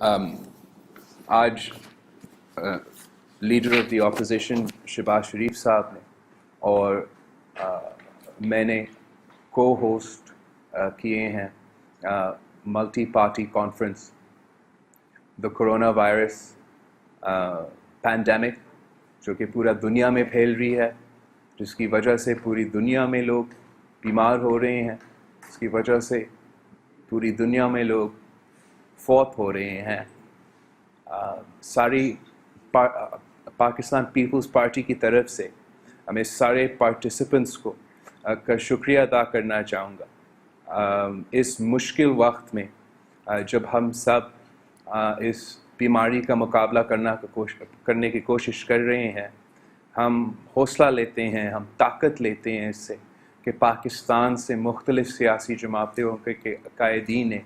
آج leader of the opposition Shahbaz Sharif صاحب نے اور میں نے کو ہوسٹ کیے ہیں multi party conference the corona virus pandemic جو کہ پورا دنیا میں پھیل رہی ہے، جس کی وجہ سے پوری دنیا میں لوگ بیمار ہو رہے ہیں، اس کی وجہ سے پوری دنیا میں لوگ فوت ہو رہے ہیں۔ ساری پاکستان پیپلز پارٹی کی طرف سے میں سارے پارٹیسپنٹس کو کا شکریہ ادا کرنا چاہوں گا۔ اس مشکل وقت میں جب ہم سب اس بیماری کا مقابلہ کرنے کی کوشش کر رہے ہیں، ہم حوصلہ لیتے ہیں، ہم طاقت لیتے ہیں اس سے کہ پاکستان سے مختلف سیاسی جماعتوں کے قائدین نے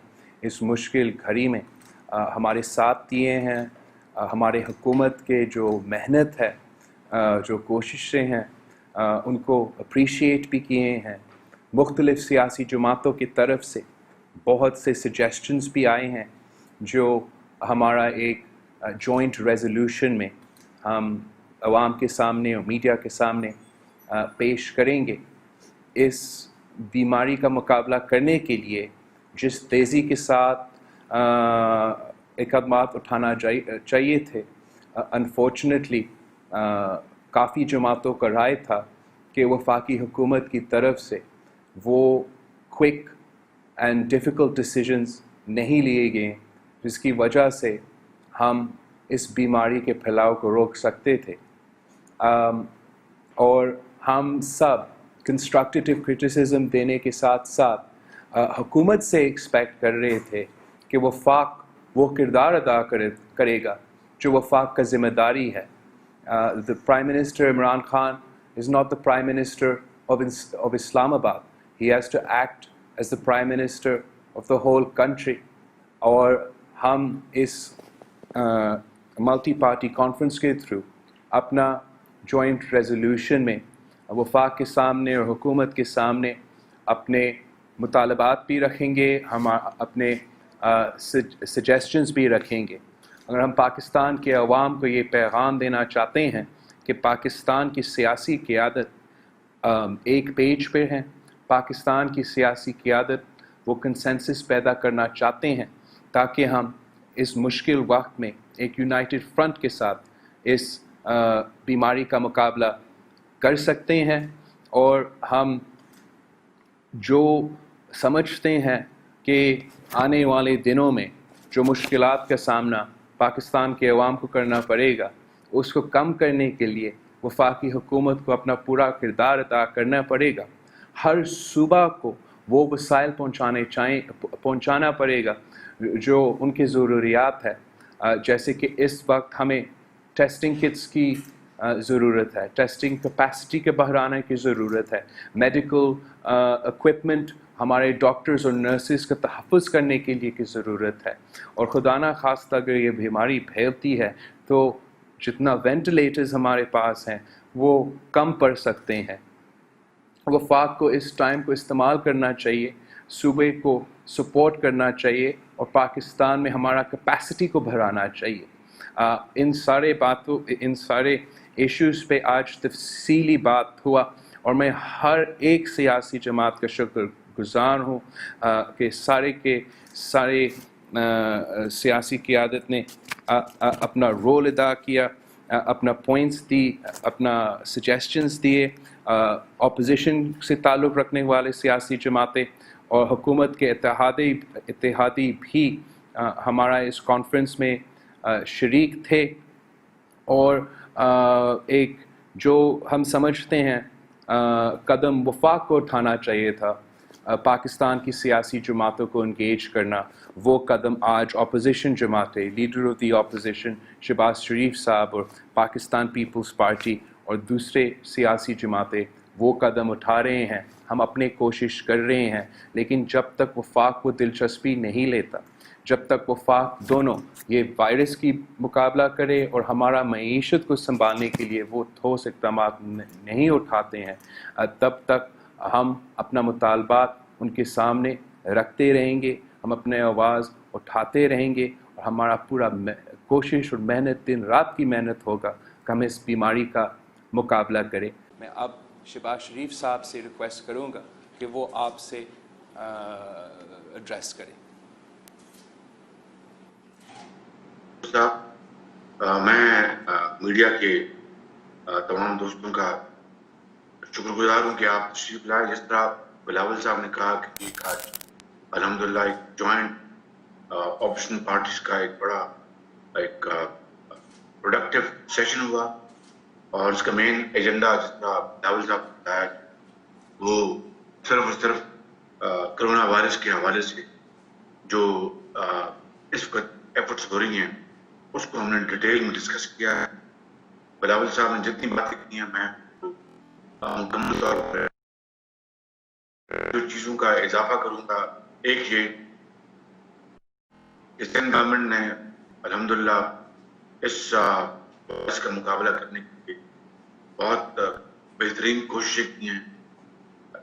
اس مشکل گھڑی میں ہمارے ساتھ دیے ہیں۔ ہمارے حکومت کے جو محنت ہے، جو کوششیں ہیں، ان کو اپریشیٹ بھی کیے ہیں۔ مختلف سیاسی جماعتوں کی طرف سے بہت سے سجیشنز بھی آئے ہیں جو ہمارا ایک جوائنٹ ریزولوشن میں ہم عوام کے سامنے اور میڈیا کے سامنے پیش کریں گے۔ اس بیماری کا مقابلہ کرنے کے لیے جس تیزی کے ساتھ اقدامات اٹھانا چاہیے تھے، انفارچونیٹلی کافی جماعتوں کا رائے تھا کہ وفاقی حکومت کی طرف سے وہ کوئک اینڈ ڈیفیکلٹ ڈیسیجنز نہیں لیے گئے، جس کی وجہ سے ہم اس بیماری کے پھیلاؤ کو روک سکتے تھے۔ اور ہم سب کنسٹرکٹیو کرٹیسزم دینے کے ساتھ ساتھ حکومت سے ایکسپیکٹ کر رہے تھے کہ وفاق وہ کردار ادا کرے گا جو وفاق کا ذمہ داری ہے۔ The Prime Minister Imran Khan is not the Prime Minister of Islamabad. He has to act as the Prime Minister of the whole country. اور ہم اس ملٹی پارٹی کانفرنس کے تھرو اپنا جوائنٹ ریزولوشن میں وفاق کے سامنے اور حکومت کے سامنے اپنے مطالبات بھی رکھیں گے، ہم اپنے سجیسشنز بھی رکھیں گے۔ اگر ہم پاکستان کے عوام کو یہ پیغام دینا چاہتے ہیں کہ پاکستان کی سیاسی قیادت ایک پیج پہ ہے، پاکستان کی سیاسی قیادت وہ کنسنسس پیدا کرنا چاہتے ہیں تاکہ ہم اس مشکل وقت میں ایک یونائٹڈ فرنٹ کے ساتھ اس بیماری کا مقابلہ کر سکتے ہیں، اور ہم جو سمجھتے ہیں کہ آنے والے دنوں میں جو مشکلات کا سامنا پاکستان کے عوام کو کرنا پڑے گا، اس کو کم کرنے کے لیے وفاقی حکومت کو اپنا پورا کردار ادا کرنا پڑے گا۔ ہر صوبہ کو وہ وسائل پہنچانا پڑے گا جو ان کی ضروریات ہے، جیسے کہ اس وقت ہمیں ٹیسٹنگ کٹس کی ضرورت ہے، ٹیسٹنگ کیپیسٹی کے بڑھانے کی ضرورت ہے، میڈیکل اکوپمنٹ ہمارے ڈاکٹرز اور نرسز کا تحفظ کرنے کے لیے کی ضرورت ہے۔ اور خدا نہ خواستہ اگر یہ بیماری پھیلتی ہے تو جتنا وینٹیلیٹرز ہمارے پاس ہیں وہ کم پڑ سکتے ہیں۔ وفاق کو اس ٹائم کو استعمال کرنا چاہیے، صوبے کو سپورٹ کرنا چاہیے، اور پاکستان میں ہمارا کیپیسٹی کو بڑھانا چاہیے۔ ان سارے ایشوز پہ آج تفصیلی بات ہوا، اور میں ہر ایک سیاسی جماعت کا شکر گزار ہوں کہ سارے سیاسی قیادت نے اپنا رول ادا کیا، اپنا پوائنٹس دی، اپنا سجیسشنز دیے۔ اپوزیشن سے تعلق رکھنے والے سیاسی جماعتیں اور حکومت کے اتحادی بھی ہمارا اس کانفرنس میں شریک تھے، اور ایک جو ہم سمجھتے ہیں قدم وفاق کو اٹھانا چاہیے تھا، پاکستان کی سیاسی جماعتوں کو انگیج کرنا، وہ قدم آج اپوزیشن جماعتیں، leader of the opposition Shahbaz Sharif صاحب اور پاکستان پیپلز پارٹی اور دوسرے سیاسی جماعتیں وہ قدم اٹھا رہے ہیں۔ ہم اپنے کوشش کر رہے ہیں، لیکن جب تک وفاق کو دلچسپی نہیں لیتا، جب تک وفاق دونوں یہ وائرس کی مقابلہ کرے اور ہمارا معیشت کو سنبھالنے کے لیے وہ ٹھوس اقدامات نہیں اٹھاتے ہیں، تب تک ہم اپنا مطالبات ان کے سامنے رکھتے رہیں گے، ہم اپنے آواز اٹھاتے رہیں گے، اور ہمارا پورا کوشش اور محنت دن رات کی محنت ہوگا کہ ہم اس بیماری کا مقابلہ کریں. میں اب شہباز شریف صاحب سے ریکویسٹ کروں گا کہ وہ آپ سے ایڈریس کریں. میں میڈیا کے تمام دوستوں کا شکر گزار ہوں کہ آپ تشریف لائے. جس طرح بلاول صاحب نے کہا کہ ایک آج الحمدللہ ایک جوائنٹ اپوزیشن پارٹیز کا ایک بڑا ایک پروڈکٹیو سیشن ہوا اور اس کا مین ایجنڈا جس طرح بلاول صاحب نے بتایا وہ صرف اور صرف کرونا وائرس کے حوالے سے جو اس وقت ایفرٹس ہو رہی ہیں اس کو ہم نے ڈیٹیل میں ڈسکس کیا ہے. بلاول صاحب نے جتنی باتیں کی ہیں میں مکمل طور پر جو چیزوں کا اضافہ کروں گا. ایک یہ کہ سندھ گورنمنٹ نے الحمدللہ اس وائرس کا مقابلہ کرنے کے لیے بہت بہترین کوششیں کی ہیں.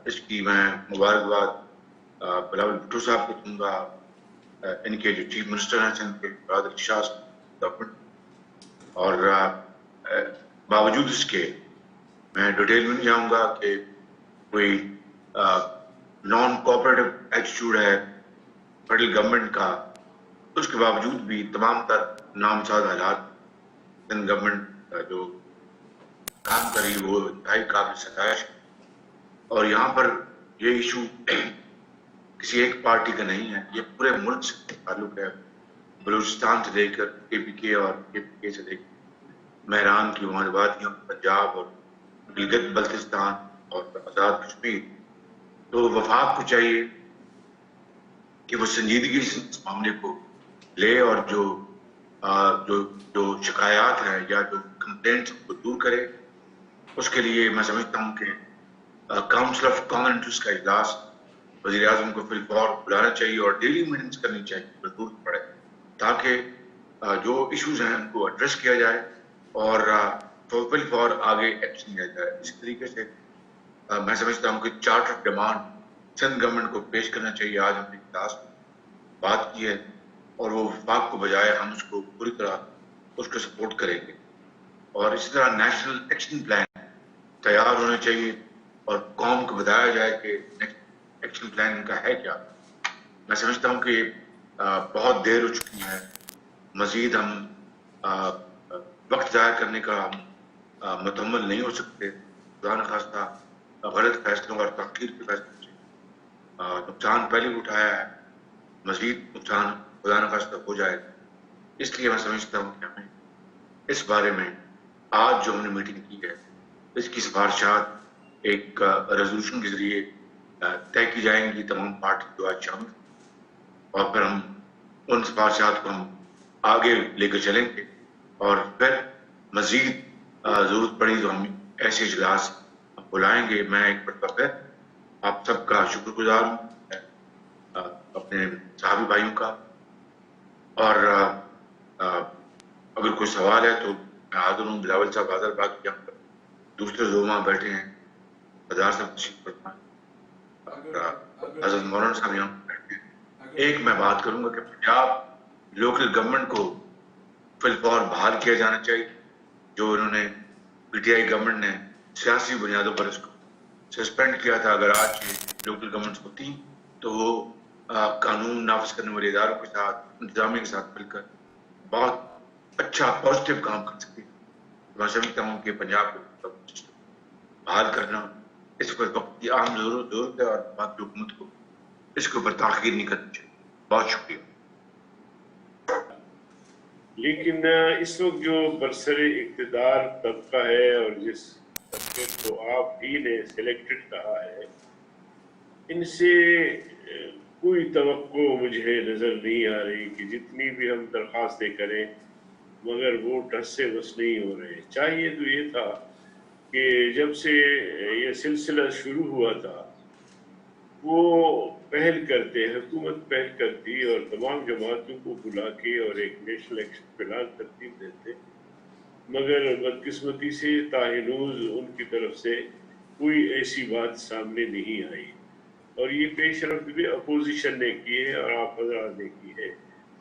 اس کی میں مبارکباد بلاول بھٹو صاحب کو دوں گا, ان کے جو چیف منسٹر ہیں سندھ کے برادر شاہ گورنمنٹ. اور باوجود اس کے میں ڈیٹیل میں نہیں جاؤں گا کہ کوئی نان کوآپریٹو ایٹیٹیوڈ ہے فیڈرل گورنمنٹ کا, اس کے باوجود بھی تمام تر نامزد حالات سندھ گورنمنٹ جو کام کری وہ انتہائی قابل ستائش. اور یہاں پر یہ ایشو کسی ایک پارٹی کا نہیں ہے, یہ پورے ملک سے تعلق ہے. بلوچستان سے لے کر کے پی کے اور کے پی کے سے لے کر مہران کی وادیوں, پنجاب اور گلگت بلتستان اور آزاد کشمیر. تو وفاق کو چاہیے کہ وہ سنجیدگی سے اس معاملے کو لے اور جو شکایات ہیں یا جو کمپلینٹس کو دور کرے. اس کے لیے میں سمجھتا ہوں کہ کاؤنسل آف کامن انٹرسٹ کا اجلاس وزیر اعظم کو فی الفور بلانا چاہیے اور ڈیلی میٹنگس کرنی چاہیے ضرورت پڑے, تاکہ جو ایشوز ہیں ان کو ایڈریس کیا جائے اور فی الفور آگے ایکشن لیا جائے. اسی طریقے سے میں سمجھتا ہوں کہ charter of demand Sindh government کو پیش کرنا چاہیے. آج ہم نے اجلاس میں بات کی ہے اور وہ وفاق کو بجائے ہم اس کو پوری طرح اس کو سپورٹ کریں گے. اور اسی طرح نیشنل ایکشن پلان تیار ہونا چاہیے اور قوم کو بتایا جائے کہ ایکشن پلان ان کا ہے کیا. میں سمجھتا ہوں کہ بہت دیر ہو چکی ہے, مزید ہم وقت ضائع کرنے کا ہم متحمل نہیں ہو سکتے. خدا نخواستہ غلط فیصلوں اور تاخیر کے فیصلوں سے نقصان پہلے بھی اٹھایا ہے, مزید نقصان خدا نخواستہ ہو جائے. اس لیے میں سمجھتا ہوں کہ ہمیں اس بارے میں آج جو ہم نے میٹنگ کی ہے اس کی سفارشات ایک ریزولوشن کے ذریعے طے کی جائیں گی. تمام پارٹی جو آج شامل, اور پھر ہم ان سفارشات کو ہم آگے لے کر چلیں گے اور پھر مزید ضرورت پڑی تو ہم ایسے اجلاس بلائیں گے. میں ایک مرتبہ پھر آپ سب کا شکر گزار ہوں, اپنے صحابی بھائیوں کا. اور اگر کوئی سوال ہے تو میں حاضر ہوں. بلاول صاحب حاضر, باقی یہاں پر دوسرے لوگ بیٹھے ہیں, ہزار صاحب تشریف فرما, حضرت مولانا صاحب یہاں پر بیٹھے ہیں. ایک میں بات کروں گا کہ پنجاب لوکل گورنمنٹ کو فی الفور بحال کیا جانا چاہیے. جو انہوں نے پی ٹی آئی گورنمنٹ نے سیاسی بنیادوں پر اس کو سسپینڈ کیا تھا. اگر آج یہ لوکل گورنمنٹس ہوتی تو وہ قانون نافذ کرنے والے اداروں کے ساتھ, انتظامیہ کے ساتھ مل کر بہت اچھا پازیٹیو کام کر سکتی. میں سمجھتا ہوں کہ پنجاب کو بحال کرنا اس وقت کی اہم ضرورت ہے اور باقی حکومت کو اس کے اوپر تاخیر نہیں کرنی چاہیے. بہت شکریہ. لیکن اس وقت جو برسر اقتدار طبقہ ہے اور جس طبقے کو آپ ہی نے سلیکٹڈ کہا ہے, ان سے کوئی توقع مجھے نظر نہیں آ رہی کہ جتنی بھی ہم درخواستیں کریں مگر وہ ٹس سے بس نہیں ہو رہے. چاہیے تو یہ تھا کہ جب سے یہ سلسلہ شروع ہوا تھا وہ پہل کرتے, حکومت پہل کرتی اور تمام جماعتوں کو بلا کے اور ایک نیشنل ایکشن پلان ترتیب دیتے, مگر بدقسمتی سے تاہنوز ان کی طرف سے کوئی ایسی بات سامنے نہیں آئی. اور یہ پیش رفت بھی اپوزیشن نے کی ہے اور آپ حضرات نے کی ہے.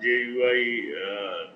JUI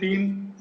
3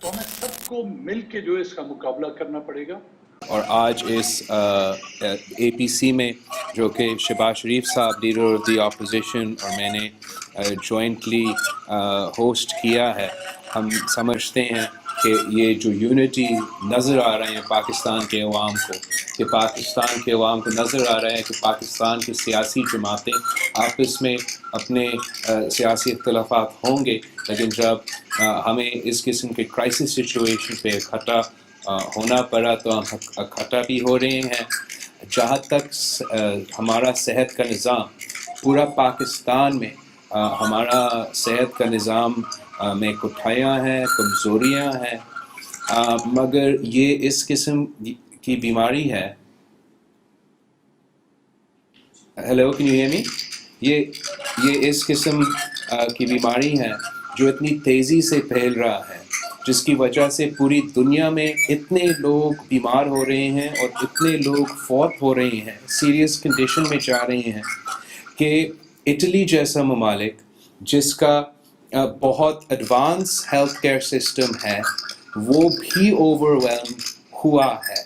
تو ہمیں سب کو مل کے جو ہے اس کا مقابلہ کرنا پڑے گا. اور آج اس اے پی سی میں جو کہ شہباز شریف صاحب لیڈر آف دی اپوزیشن اور میں نے جوائنٹلی ہوسٹ کیا ہے, ہم سمجھتے ہیں کہ یہ جو یونٹی نظر آ رہے ہیں پاکستان کے عوام کو, کہ پاکستان کے عوام کو نظر آ رہا ہے کہ پاکستان کی سیاسی جماعتیں آپس میں اپنے سیاسی اختلافات ہوں گے, لیکن جب ہمیں اس قسم کے کرائسس سچویشن پہ اکٹھا ہونا پڑا تو ہم اکٹھا بھی ہو رہے ہیں. جہاں تک ہمارا صحت کا نظام پورا پاکستان میں ہمارا صحت کا نظام میں کوتاہیاں ہیں, کمزوریاں ہیں, مگر یہ اس قسم کی بیماری ہے. Hello, can you hear me? یہ اس قسم کی بیماری ہے جو اتنی تیزی سے پھیل رہا ہے, جس کی وجہ سے پوری دنیا میں اتنے لوگ بیمار ہو رہے ہیں اور اتنے لوگ فوت ہو رہے ہیں, سیریس کنڈیشن میں جا رہے ہیں, کہ اٹلی جیسا ممالک جس کا بہت ایڈوانس ہیلتھ کیئر سسٹم ہے وہ بھی اوور ویلم ہوا ہے.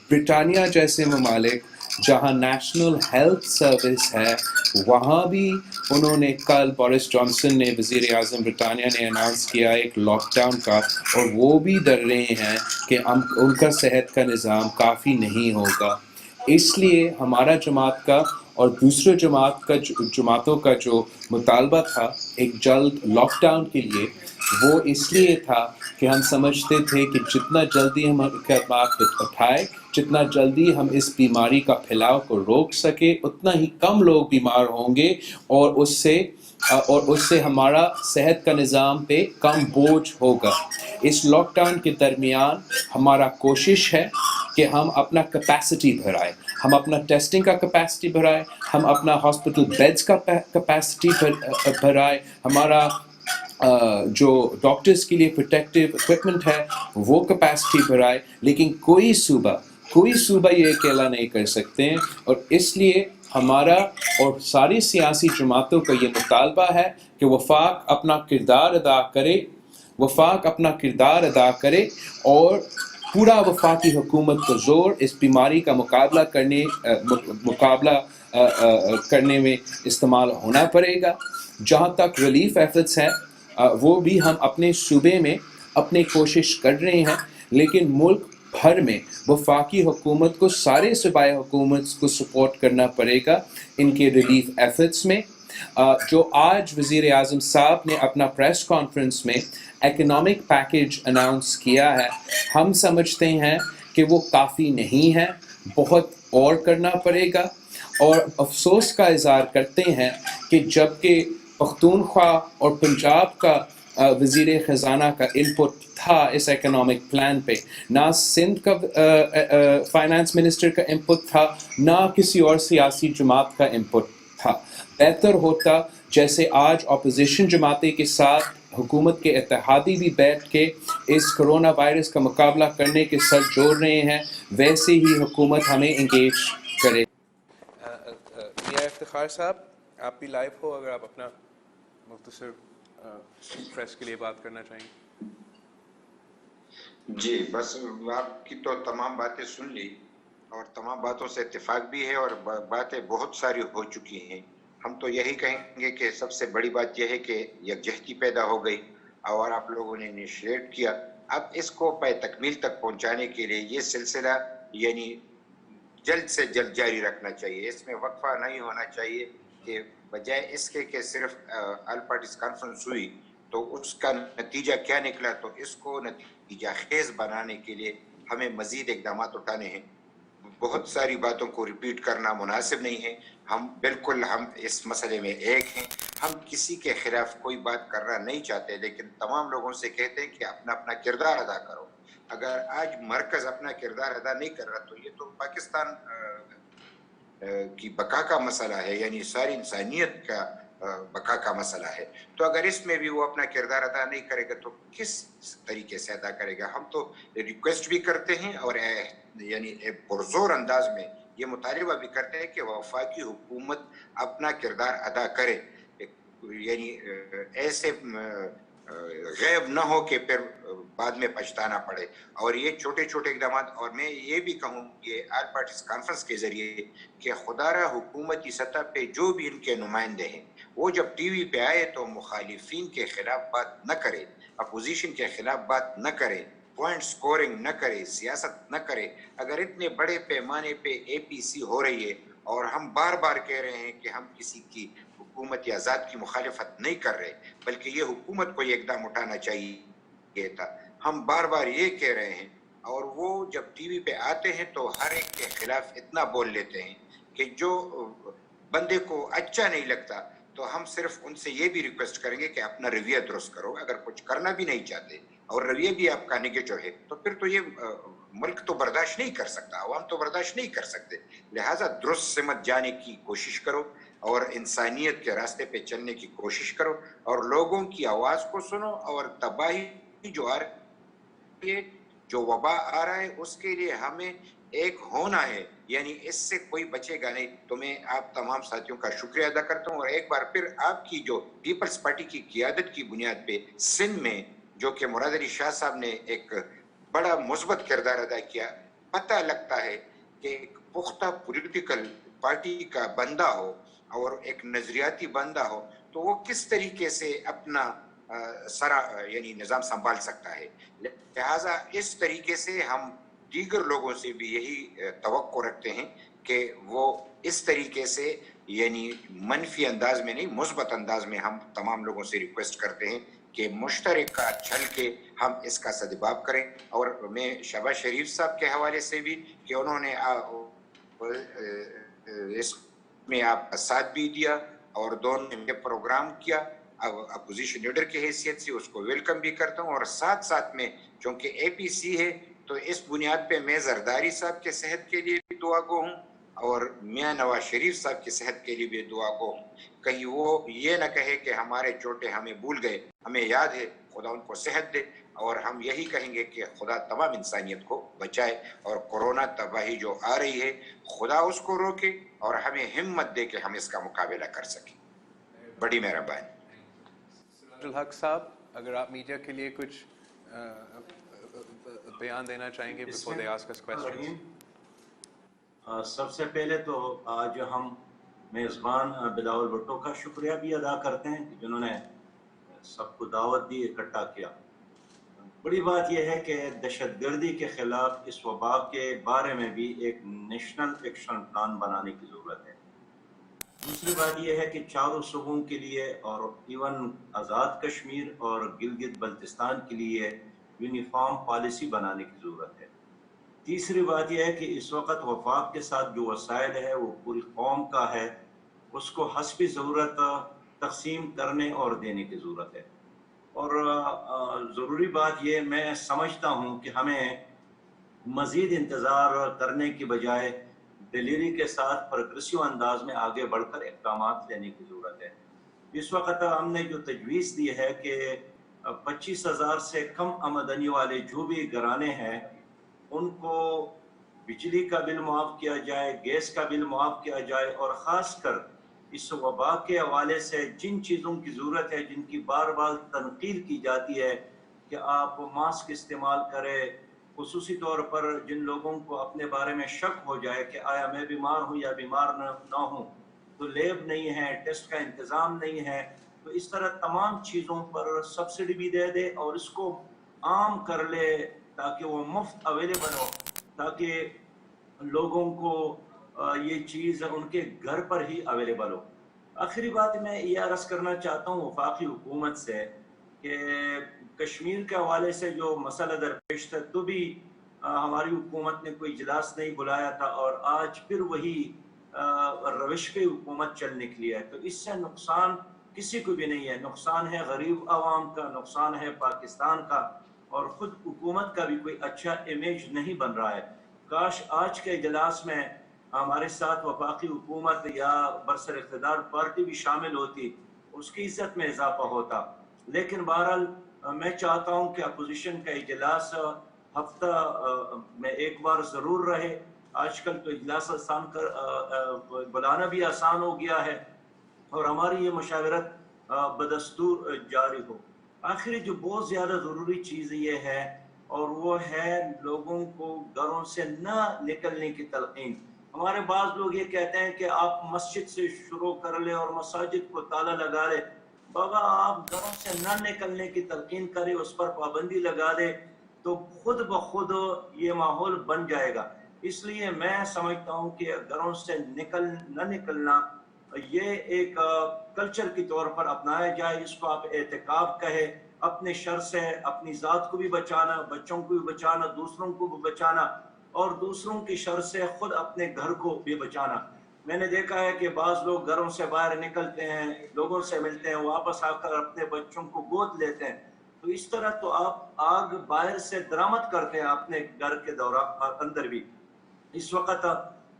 برطانیہ جیسے ممالک جہاں نیشنل ہیلتھ سروس ہے وہاں بھی انہوں نے کل بورس جانسن نے وزیر اعظم برطانیہ نے اناؤنس کیا ایک لاک ڈاؤن کا, اور وہ بھی ڈر رہے ہیں کہ ان کا صحت کا نظام کافی نہیں ہوگا. اس لیے ہمارا جماعت کا اور دوسرے جماعتوں کا جو مطالبہ تھا ایک جلد لاک ڈاؤن کے لیے, وہ اس لیے تھا کہ ہم سمجھتے تھے کہ جتنا جلدی ہم اقدامات اٹھائے, جتنا جلدی ہم اس بیماری کا پھیلاؤ کو روک سکے, اتنا ہی کم لوگ بیمار ہوں گے اور اس سے ہمارا صحت کا نظام پہ کم بوجھ ہوگا. اس لاک ڈاؤن کے درمیان ہمارا کوشش ہے کہ ہم اپنا کیپیسٹی بڑھائیں, ہم اپنا ٹیسٹنگ کا کیپیسٹی بڑھائیں, ہم اپنا ہاسپٹل بیڈز کا کیپیسٹی بڑھائیں, ہمارا جو ڈاکٹرز کے لیے پروٹیکٹیو اکوپمنٹ ہے وہ کیپیسٹی بڑھائے. لیکن کوئی صوبہ یہ اکیلا نہیں کر سکتے ہیں, اور اس لیے ہمارا اور ساری سیاسی جماعتوں کا یہ مطالبہ ہے کہ وفاق اپنا کردار ادا کرے اور پورا وفاقی حکومت کا زور اس بیماری کا مقابلہ کرنے میں استعمال ہونا پڑے گا. جہاں تک ریلیف ایفرٹس ہیں وہ بھی ہم اپنے صوبے میں اپنے کوشش کر رہے ہیں, لیکن ملک بھر میں وفاقی حکومت کو سارے صوبائی حکومت کو سپورٹ کرنا پڑے گا ان کے ریلیف ایفرٹس میں. جو آج وزیر اعظم صاحب نے اپنا پریس کانفرنس میں اکنامک پیکیج اناؤنس کیا ہے, ہم سمجھتے ہیں کہ وہ کافی نہیں ہے, بہت اور کرنا پڑے گا. اور افسوس کا اظہار کرتے ہیں کہ جبکہ پختونخوا اور پنجاب کا وزیر خزانہ کا انپٹ تھا اس اکنامک پلان پہ, نہ سندھ کا فائنانس منسٹر کا انپٹ تھا, نہ کسی اور سیاسی جماعت کا انپٹ تھا. بہتر ہوتا جیسے آج اپوزیشن جماعتیں کے ساتھ حکومت کے اتحادی بھی بیٹھ کے اس کرونا وائرس کا مقابلہ کرنے کے ساتھ جوڑ رہے ہیں, ویسے ہی حکومت ہمیں انگیج کرے. افتخار صاحب آپ بھی لائیو ہو, اگر آپ اپنا مختصر پریس کے لیے بات کرنا چاہیں. جی بس آپ کی تو تمام باتیں سن لی اور تمام باتوں سے اتفاق بھی ہے, اور باتیں بہت ساری ہو چکی ہیں. ہم تو یہی کہیں گے کہ سب سے بڑی بات یہ ہے کہ یکجہتی پیدا ہو گئی اور آپ لوگوں نے انیشیٹ کیا. اب اس کو پے تکمیل تک پہنچانے کے لیے یہ سلسلہ یعنی جلد سے جلد جاری رکھنا چاہیے. اس میں وقفہ نہیں ہونا چاہیے کہ بجائے اس کے کہ صرف آل پارٹیز کانفرنس ہوئی تو اس کا نتیجہ کیا نکلا, تو اس کو نتیجہ خیز بنانے کے لیے ہمیں مزید اقدامات اٹھانے ہیں. بہت ساری باتوں کو ریپیٹ کرنا مناسب نہیں ہے. ہم اس مسئلے میں ایک ہیں, ہم کسی کے خلاف کوئی بات کرنا نہیں چاہتے, لیکن تمام لوگوں سے کہتے ہیں کہ اپنا اپنا کردار ادا کرو. اگر آج مرکز اپنا کردار ادا نہیں کر رہا تو یہ تو پاکستان کی بقا کا مسئلہ ہے, یعنی ساری انسانیت کا بقا کا مسئلہ ہے. تو اگر اس میں بھی وہ اپنا کردار ادا نہیں کرے گا تو کس طریقے سے ادا کرے گا. ہم تو ریکویسٹ بھی کرتے ہیں اور یعنی پرزور انداز میں یہ مطالبہ بھی کرتے ہیں کہ وفاقی حکومت اپنا کردار ادا کرے. یعنی ایسے غیب نہ ہو کہ پھر بعد میں پچھتانا پڑے. اور یہ چھوٹے چھوٹے اقدامات, اور میں یہ بھی کہوں کہ آل پارٹیز کانفرنس کے ذریعے کہ خدا را حکومتی سطح پہ جو بھی ان کے نمائندے ہیں وہ جب ٹی وی پہ آئے تو مخالفین کے خلاف بات نہ کرے, اپوزیشن کے خلاف بات نہ کرے, پوائنٹ سکورنگ نہ کرے, سیاست نہ کرے. اگر اتنے بڑے پیمانے پہ اے پی سی ہو رہی ہے اور ہم بار بار کہہ رہے ہیں کہ ہم کسی کی حکومت یا ذات کی مخالفت نہیں کر رہے, بلکہ یہ حکومت کو یہ اقدام اٹھانا چاہیے تھا, ہم بار بار یہ کہہ رہے ہیں, اور وہ جب ٹی وی پہ آتے ہیں تو ہر ایک کے خلاف اتنا بول لیتے ہیں کہ جو بندے کو اچھا نہیں لگتا تو ہم صرف ان سے یہ بھی ریکویسٹ کریں گے کہ اپنا رویہ درست کرو. اگر کچھ کرنا بھی نہیں چاہتے اور رویہ بھی آپ کا نگیٹو ہے تو پھر تو یہ ملک تو برداشت نہیں کر سکتا, عوام تو برداشت نہیں کر سکتے. لہٰذا درست سمت جانے کی کوشش کرو اور انسانیت کے راستے پہ چلنے کی کوشش کرو اور لوگوں کی آواز کو سنو, اور تباہی جو آ رہی ہے, جو وبا آ رہا ہے, اس کے لیے ہمیں ایک ہونا ہے, یعنی اس سے کوئی بچے گا نہیں. تو میں آپ تمام ساتھیوں کا شکریہ ادا کرتا ہوں, اور ایک بار پھر آپ کی جو پیپلز پارٹی کی قیادت کی بنیاد پہ سندھ میں جو کہ مراد علی شاہ صاحب نے ایک بڑا مثبت کردار ادا کیا, پتہ لگتا ہے کہ ایک پختہ پولیٹیکل پارٹی کا بندہ ہو اور ایک نظریاتی بندہ ہو تو وہ کس طریقے سے اپنا سارا یعنی نظام سنبھال سکتا ہے. لہٰذا اس طریقے سے ہم دیگر لوگوں سے بھی یہی توقع رکھتے ہیں کہ وہ اس طریقے سے یعنی منفی انداز میں نہیں, مثبت انداز میں ہم تمام لوگوں سے ریکویسٹ کرتے ہیں کہ مشترکہ چھل کے ہم اس کا سدباب کریں. اور میں شہباز شریف صاحب کے حوالے سے بھی کہ انہوں نے اس میں آپ کا ساتھ بھی دیا اور دونوں نے پروگرام کیا, اپوزیشن لیڈر کی حیثیت سے اس کو ویلکم بھی کرتا ہوں. اور ساتھ ساتھ میں چونکہ اے پی سی ہے تو اس بنیاد پہ میں زرداری صاحب کے صحت کے لیے بھی دعا گو ہوں اور میاں نواز شریف صاحب کی صحت کے لیے بھی دعا گو ہوں. کہیں وہ یہ نہ کہے کہ ہمارے چوٹے ہمیں بھول گئے, ہمیں یاد ہے, خدا ان کو صحت دے. اور ہم یہی کہیں گے کہ خدا تمام انسانیت کو بچائے, اور کورونا تباہی جو آ رہی ہے خدا اس کو روکے اور ہمیں ہمت دے کہ ہم اس کا مقابلہ کر سکیں. بڑی مہربانی. سراج الحق صاحب, اگر آپ میڈیا کے لیے کچھ بیان دینا چاہیں گے before they ask us questions. سب سے پہلے تو آج ہم میزبان بلاول بھٹو کا شکریہ بھی ادا کرتے ہیں جنہوں نے سب کو دعوت دی, اکٹھا کیا. بڑی بات یہ ہے کہ دہشت گردی کے خلاف اس وبا کے بارے میں بھی ایک نیشنل ایکشن پلان بنانے کی ضرورت ہے. دوسری بات یہ ہے کہ چاروں صوبوں کے لیے اور ایون آزاد کشمیر اور گلگت بلتستان کے لیے یونیفارم پالیسی بنانے کی ضرورت ہے. تیسری بات یہ ہے کہ اس وقت وفاق کے ساتھ جو وسائل ہے وہ پوری قوم کا ہے, اس کو حسب ضرورت تقسیم کرنے اور دینے کی ضرورت ہے. اور ضروری بات یہ میں سمجھتا ہوں کہ ہمیں مزید انتظار کرنے کی بجائے دلیری کے ساتھ پروگریسو انداز میں آگے بڑھ کر اقدامات لینے کی ضرورت ہے. اس وقت ہم نے جو تجویز دی ہے کہ 25,000 سے کم آمدنی والے جو بھی گھرانے ہیں ان کو بجلی کا بل معاف کیا جائے, گیس کا بل معاف کیا جائے, اور خاص کر اس وبا کے حوالے سے جن چیزوں کی ضرورت ہے, جن کی بار بار تنقید کی جاتی ہے کہ آپ ماسک استعمال کریں, خصوصی طور پر جن لوگوں کو اپنے بارے میں شک ہو جائے کہ آیا میں بیمار ہوں یا بیمار نہ ہوں, تو لیب نہیں ہے, ٹیسٹ کا انتظام نہیں ہے, تو اس طرح تمام چیزوں پر سبسڈی بھی دے دے اور اس کو عام کر لے تاکہ وہ مفت اویلیبل ہو, تاکہ لوگوں کو یہ چیز ان کے گھر پر ہی اویلیبل ہو. آخری بات میں یہ عرض کرنا چاہتا ہوں وفاقی حکومت سے کہ کشمیر کے حوالے سے جو مسئلہ درپیش تھا تو بھی ہماری حکومت نے کوئی اجلاس نہیں بلایا تھا, اور آج پھر وہی روش پہ حکومت چل نکلی ہے. تو اس سے نقصان کسی کو بھی نہیں ہے, نقصان ہے غریب عوام کا, نقصان ہے پاکستان کا, اور خود حکومت کا بھی کوئی اچھا امیج نہیں بن رہا ہے. کاش آج کے اجلاس میں ہمارے ساتھ وفاقی حکومت یا برسر اقتدار پارٹی بھی شامل ہوتی, اس کی عزت میں اضافہ ہوتا. لیکن بہرحال میں چاہتا ہوں کہ اپوزیشن کا اجلاس ہفتہ میں ایک بار ضرور رہے. آج کل تو اجلاس بلانا بھی آسان ہو گیا ہے, اور ہماری یہ مشاورت بدستور جاری ہو. آخری جو بہت زیادہ ضروری چیز یہ ہے اور وہ ہے لوگوں کو گھروں سے نہ نکلنے کی تلقین. ہمارے بعض لوگ یہ کہتے ہیں کہ آپ مسجد سے شروع کر لیں اور مساجد کو تالا لگا لیں. بابا آپ گھروں سے نہ نکلنے کی تلقین کریں, اس پر پابندی لگا دیں تو خود بخود یہ ماحول بن جائے گا. اس لیے میں سمجھتا ہوں کہ گھروں سے نہ نکلنا یہ ایک کلچر کی طور پر اپنایا جائے. اس کو آپ اعتکاف کہے, اپنے شر سے اپنی ذات کو بھی بچانا, بچوں کو بھی بچانا, دوسروں کو بھی بچانا اور دوسروں کی شر سے خود اپنے گھر کو بھی بچانا. میں نے دیکھا ہے کہ بعض لوگ گھروں سے باہر نکلتے ہیں, لوگوں سے ملتے ہیں, واپس آ کر اپنے بچوں کو گود لیتے ہیں. تو اس طرح تو آپ آگ باہر سے درآمد کرتے ہیں اپنے گھر کے اندر بھی. اس وقت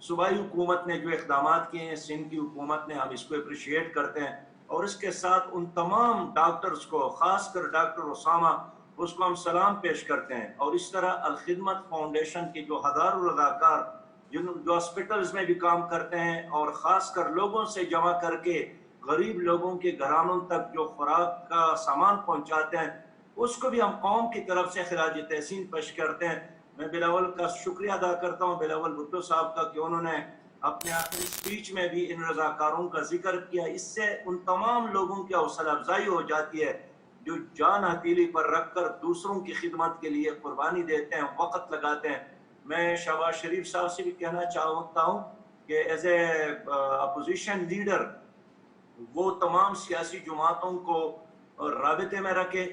صوبائی حکومت نے جو اقدامات کیے ہیں, سندھ کی حکومت نے, ہم اس کو اپریشیٹ کرتے ہیں اور اس کے ساتھ ان تمام ڈاکٹرز کو, خاص کر ڈاکٹر اسامہ, اس کو ہم سلام پیش کرتے ہیں. اور اس طرح الخدمت فاؤنڈیشن کے جو ہزاروں رضاکار جو ہاسپٹلز میں بھی کام کرتے ہیں اور خاص کر لوگوں سے جمع کر کے غریب لوگوں کے گھرانوں تک جو خوراک کا سامان پہنچاتے ہیں, اس کو بھی ہم قوم کی طرف سے خراج تحسین پیش کرتے ہیں. میں بلاول کا شکریہ ادا کرتا ہوں, بلاول بھٹو صاحب کا, کہ انہوں نے اپنے آخری سپیچ میں بھی ان رضاکاروں کا ذکر کیا. اس سے ان تمام لوگوں کی حوصلہ افزائی ہو جاتی ہے جو جان ہتھیلی پر رکھ کر دوسروں کی خدمت کے لیے قربانی دیتے ہیں, وقت لگاتے ہیں. میں شہباز شریف صاحب سے بھی کہنا چاہتا ہوں کہ ایز اے اپوزیشن لیڈر وہ تمام سیاسی جماعتوں کو رابطے میں رکھے,